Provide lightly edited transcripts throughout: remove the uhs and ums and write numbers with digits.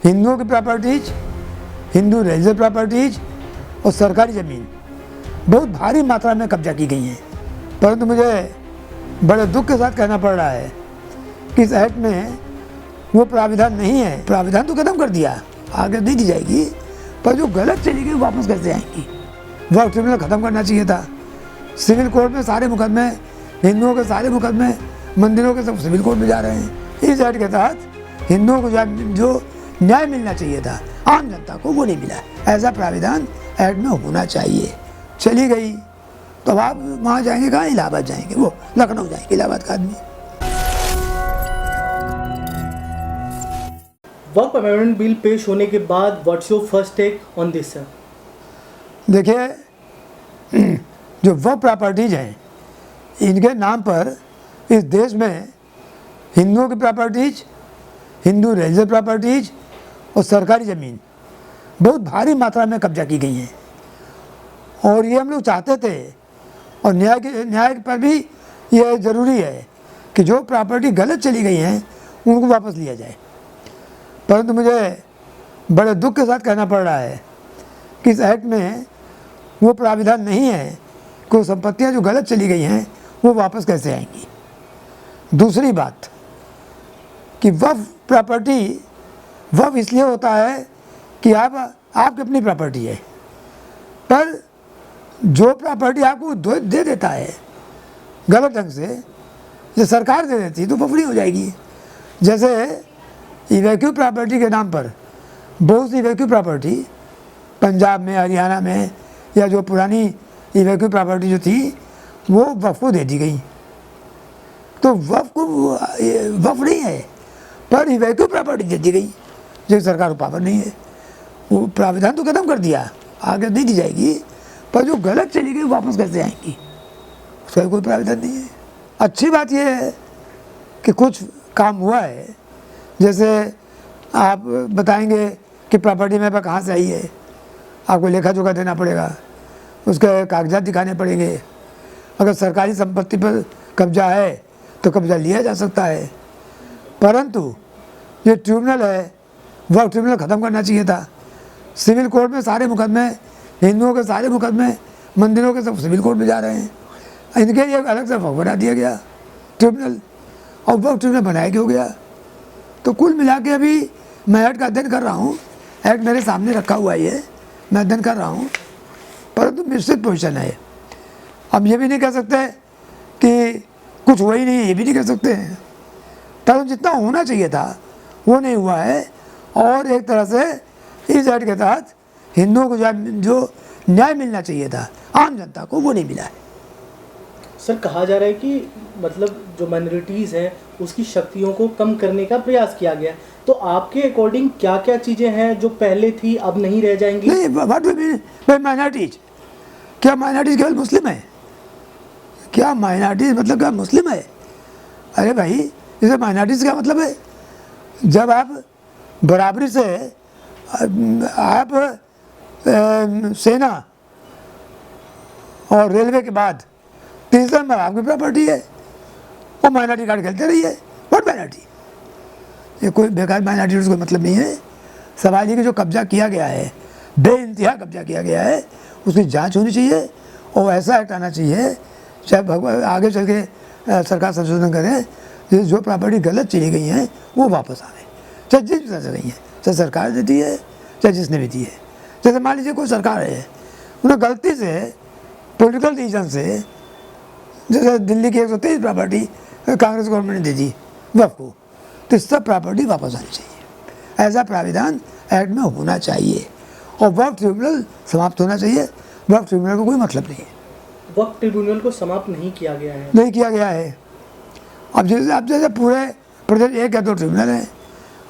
हिंदुओं की properties, Hindu religious properties और सरकारी ज़मीन बहुत भारी मात्रा में कब्जा की गई हैं। परंतु मुझे बड़े दुख के साथ कहना पड़ रहा है कि इस एक्ट में वो प्राविधान नहीं है। प्राविधान तो खत्म कर दिया, आगे नहीं दी जाएगी, पर जो गलत चली गई वापस कैसे आएंगी? वह ट्रिब्यूनल ख़त्म करना चाहिए था। सिविल कोर्ट में सारे मुकदमे, हिंदुओं के सारे मुकदमे, मंदिरों के सब सिविल कोर्ट में जा रहे हैं। इस एक्ट के तहत हिंदुओं को जो न्याय मिलना चाहिए था आम जनता को, वो नहीं मिला। ऐसा प्राविधान एक्ट में होना चाहिए। चली गई तो अब आप वहाँ जाएंगे कहाँ? इलाहाबाद जाएंगे, वो लखनऊ जाएंगे, इलाहाबाद का आदमी। वक्फ अमेंडमेंट बिल पेश होने के बाद what's your first take on this sir? देखिए, जो वक्फ प्रॉपर्टीज हैं, इनके नाम पर इस देश में हिंदुओं की प्रॉपर्टीज, हिंदू रिलीजियस प्रॉपर्टीज और सरकारी ज़मीन बहुत भारी मात्रा में कब्जा की गई हैं। और ये हम लोग चाहते थे, और न्याय पर भी ये ज़रूरी है कि जो प्रॉपर्टी गलत चली गई हैं उनको वापस लिया जाए। परंतु मुझे बड़े दुख के साथ कहना पड़ रहा है कि इस एक्ट में वो प्राविधान नहीं है कि संपत्तियां जो गलत चली गई हैं वो वापस कैसे आएंगी। दूसरी बात कि वक्फ प्रॉपर्टी वक्फ इसलिए होता है कि आपकी अपनी प्रॉपर्टी है, पर जो प्रॉपर्टी आपको दे देता है गलत ढंग से, जो सरकार दे देती है तो वक्फ नहीं हो जाएगी। जैसे इवैक्यू प्रॉपर्टी के नाम पर बहुत सी इवैक्यू प्रॉपर्टी पंजाब में, हरियाणा में, या जो पुरानी इवैक्यू प्रॉपर्टी जो थी वो वक्फ को दे दी गई। तो वक्फ नहीं है, पर इवैक्यू प्रॉपर्टी दे दी गई, जो सरकार को पावर नहीं है। वो प्राविधान तो खत्म कर दिया, आगे नहीं दी जाएगी, पर जो गलत चली गई वापस कैसे आएंगी, उसका कोई प्राविधान नहीं है। अच्छी बात यह है कि कुछ काम हुआ है। जैसे आप बताएंगे कि प्रॉपर्टी मेरे पास कहाँ से आई है, आपको लेखा जोखा देना पड़ेगा, उसके कागजात दिखाने पड़ेंगे। अगर सरकारी संपत्ति पर कब्जा है तो कब्जा लिया जा सकता है। परंतु ये ट्रिब्यूनल है, वह ट्रिब्यूनल ख़त्म करना चाहिए था। सिविल कोर्ट में सारे मुकदमे, हिंदुओं के सारे मुकदमे, मंदिरों के सब सिविल कोर्ट में जा रहे हैं। इनके लिए अलग से वक्फ बना दिया गया ट्रिब्यूनल, और वक्फ ट्रिब्यूनल बनाया क्यों गया? तो कुल मिला के अभी मैं एक्ट का अध्ययन कर रहा हूँ। एक्ट मेरे सामने रखा हुआ है, ये मैं अध्ययन कर रहा हूँ, परंतु मिश्रित पोजीशन है। अब ये भी नहीं कह सकते कि कुछ हुआ ही नहीं है, ये भी नहीं कह सकते हैं। परंतु जितना होना चाहिए था वो नहीं हुआ है। और एक तरह से इस एक्ट के तहत हिंदुओं को जो न्याय मिलना चाहिए था आम जनता को, वो नहीं मिला है। सर, कहा जा रहा है कि मतलब जो माइनॉरिटीज़ हैं उसकी शक्तियों को कम करने का प्रयास किया गया, तो आपके अकॉर्डिंग क्या क्या चीज़ें हैं जो पहले थी अब नहीं रह जाएंगी? नहीं, भाई माइनॉरिटीज, क्या माइनॉरिटीज केवल मुस्लिम है? क्या माइनॉरिटीज मतलब क्या मुस्लिम है? अरे भाई, इसे माइनॉरिटीज का मतलब है जब आप बराबरी से आप सेना और रेलवे के बाद तीसरा नंबर आपकी प्रॉपर्टी है, वो माइनॉरिटी कार्ड खेलते रहिए। What minority? ये कोई बेकार माइनॉरिटी उसका मतलब नहीं है। सवाल ये कि जो कब्जा किया गया है, बेइंतहा कब्जा किया गया है, उसकी जांच होनी चाहिए और ऐसा एक्ट आना चाहिए, चाहे आगे चल के सरकार संशोधन करे, जो प्रॉपर्टी गलत चली गई हैं वो वापस आए, चाहे जिस तरह से गई है, चाहे सरकार देती है चाहे जिसने भी दी है। जैसे मान लीजिए कोई सरकार है, उन्हें गलती से पॉलिटिकल रीजन से, जैसे दिल्ली की 123 प्रॉपर्टी कांग्रेस गवर्नमेंट ने दे दी वक्फ को, तो सब प्रॉपर्टी वापस आनी चाहिए। ऐसा प्राविधान एक्ट में होना चाहिए और वक्फ ट्रिब्यूनल समाप्त होना चाहिए। वक्फ ट्रिब्यूनल को कोई मतलब नहीं है। वक्फ ट्रिब्यूनल को समाप्त नहीं किया गया है? नहीं किया गया है। अब जैसे पूरे प्रदेश एक या दो ट्रिब्यूनल है।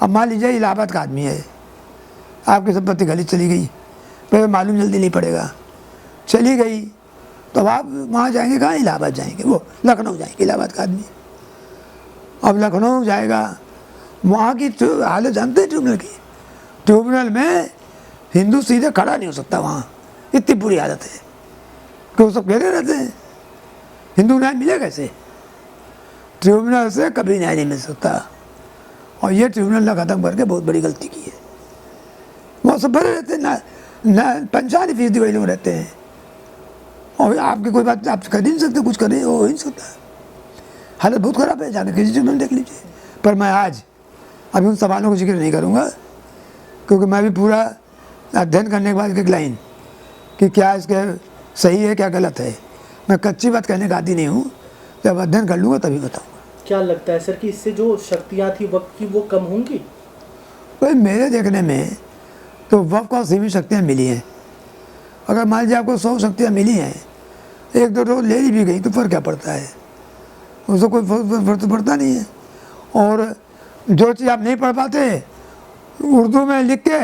अब मान लीजिए इलाहाबाद का आदमी है, आपकी संपत्ति गलत चली गई, पर मालूम जल्दी नहीं पड़ेगा, चली गई तो अब आप वहाँ जाएंगे कहाँ? इलाहाबाद जाएंगे, वो लखनऊ जाएंगे, इलाहाबाद का आदमी। अब लखनऊ जाएगा, वहाँ की हालत जानते हैं ट्रिब्यूनल की। ट्रिब्यूनल में हिंदू सीधे खड़ा नहीं हो सकता, वहाँ इतनी बुरी हालत है कि वो सब घेरे रहते हैं। हिंदू न्याय मिले कैसे? ट्रिब्यूनल से कभी न्याय नहीं मिल सकता, और ये ट्रिब्यूनल ने ख़त्म करके बहुत बड़ी गलती की है। और सब भरे रहते हैं ना 95% वही लोग रहते हैं। और आपकी कोई बात आप कर ही नहीं सकते, कुछ करे हो ही नहीं सकता। हालत बहुत ख़राब है, जाके किसी चीज़ में देख लीजिए। पर मैं आज अभी उन सवालों का जिक्र नहीं करूँगा, क्योंकि मैं भी पूरा अध्ययन करने के बाद एक लाइन कि क्या इसके सही है क्या गलत है, मैं कच्ची बात कहने का आदी नहीं हूँ। जब अध्ययन कर लूँगा तभी बताऊँगा। क्या लगता है सर कि इससे जो शक्तियाँ थी वक्त की वो कम होंगी? भाई मेरे देखने में तो वक्त को सीमित शक्तियाँ मिली हैं। अगर मान लीजिए आपको 100 शक्तियाँ मिली हैं, 1-2 रोज ले ली भी गई तो फ़र्क क्या पड़ता है, उससे कोई फर्क तो पड़ता नहीं है। और जो चीज़ आप नहीं पढ़ पाते उर्दू में लिख के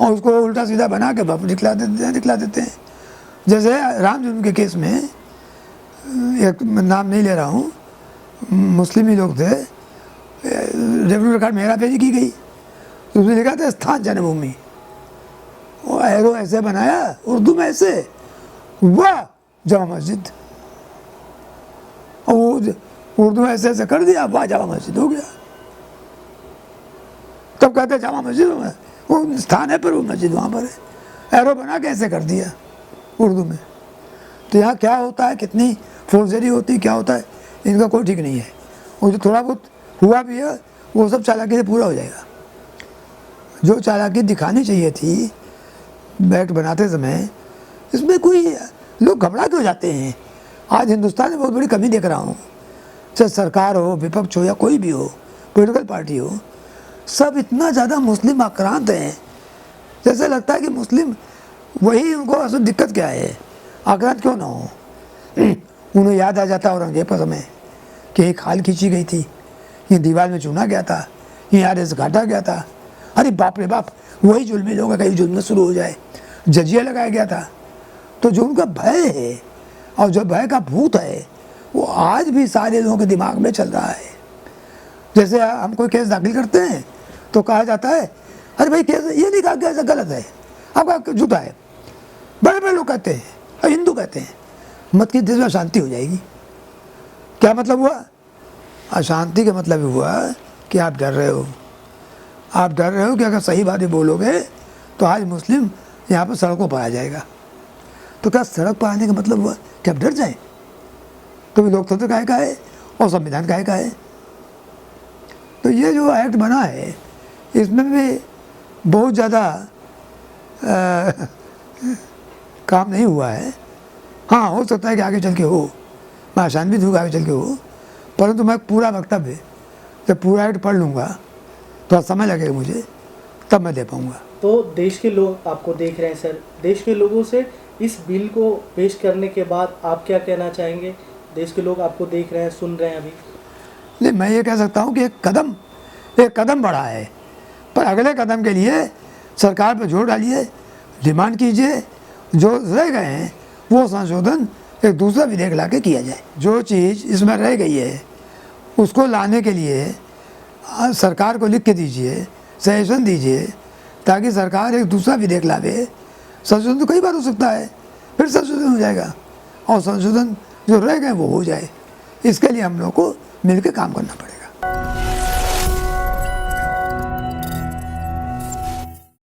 और उसको उल्टा सीधा बना के वापस दिखला देते हैं। जैसे राम जन्म के केस में, एक नाम नहीं ले रहा हूँ, मुस्लिम ही लोग थे, रेवल्यूशन कार्ड मेरा पेजी की गई तो उसमें लिखा था स्थान जन्मभूमि, वो एरो ऐसे बनाया उर्दू में ऐसे, वाह जामा मस्जिद, और वो उर्दू में ऐसे ऐसे कर दिया, वाह जामा मस्जिद हो गया। तब कहते जामा मस्जिद में वो स्थान है पर वो मस्जिद वहाँ पर है, एरो बना के ऐसे कर दिया उर्दू में। तो यहाँ क्या होता है, कितनी फोर्जरी होती है, क्या होता है, इनका कोई ठीक नहीं है। और जो थोड़ा बहुत हुआ भी है वो सब चालाकी से पूरा हो जाएगा। जो चालाकी दिखानी चाहिए थी बैट बनाते समय, इसमें कोई लोग घबरा क्यों जाते हैं। आज हिंदुस्तान में बहुत बड़ी कमी देख रहा हूँ, चाहे सरकार हो, विपक्ष हो या कोई भी हो, पॉलिटिकल पार्टी हो, सब इतना ज़्यादा मुस्लिम आक्रांत हैं, जैसे लगता है कि मुस्लिम वही उनको असल दिक्कत क्या है, आक्रांत क्यों ना हो। उन्हें याद आ जाता औरंगजेब का समय कि एक खाल खींची गई थी, ये दीवार में चुना गया था, ये आरे से काटा गया था, अरे बाप रे बाप, वही जुल्मी लोग कहीं जुल्म शुरू हो जाए, जजिया लगाया गया था। तो जो उनका भय है और जो भय का भूत है वो आज भी सारे लोगों के दिमाग में चल रहा है। जैसे हम कोई केस दाखिल करते हैं तो कहा जाता है अरे भाई केस ये नहीं कहा कि ऐसा गलत है, आपका झूठा है। बड़े बड़े लोग कहते हैं और हिंदू कहते हैं मत की देश में अशांति हो जाएगी। क्या मतलब हुआ? अशांति का मतलब हुआ कि आप डर रहे हो, आप डर रहे हो कि अगर सही बातें बोलोगे तो आज मुस्लिम यहाँ पर सड़कों पर आ जाएगा। तो क्या सड़क पर आने का मतलब हुआ कि आप डर जाएं? तो भी लोकतंत्र काहे का है और संविधान काहे का है। तो ये जो एक्ट बना है इसमें भी बहुत ज़्यादा काम नहीं हुआ है। हाँ, हो सकता है कि आगे चल के हो, मैं आशान्वित हूँ आगे चल के हो, परंतु मैं पूरा वक्तव्य जब पूरा एक्ट पढ़ लूँगा थोड़ा समय लगेगा मुझे, तब मैं दे पाऊँगा। तो देश के लोग आपको देख रहे हैं सर, देश के लोगों से इस बिल को पेश करने के बाद आप क्या कहना चाहेंगे? देश के लोग आपको देख रहे हैं, सुन रहे हैं अभी। नहीं, मैं ये कह सकता हूँ कि एक कदम बढ़ा है, पर अगले कदम के लिए सरकार पर जोर डालिए, डिमांड कीजिए, जो रह गए हैं वो संशोधन एक दूसरा विधेयक ला के किया जाए। जो चीज़ इसमें रह गई है उसको लाने के लिए सरकार को लिख के दीजिए, सजेशन दीजिए, ताकि सरकार एक दूसरा विधेयक लावे। संशोधन तो कई बार हो सकता है, फिर संशोधन हो जाएगा और संशोधन जो रह गए वो हो जाए। इसके लिए हम लोग को मिलकर काम करना पड़ेगा।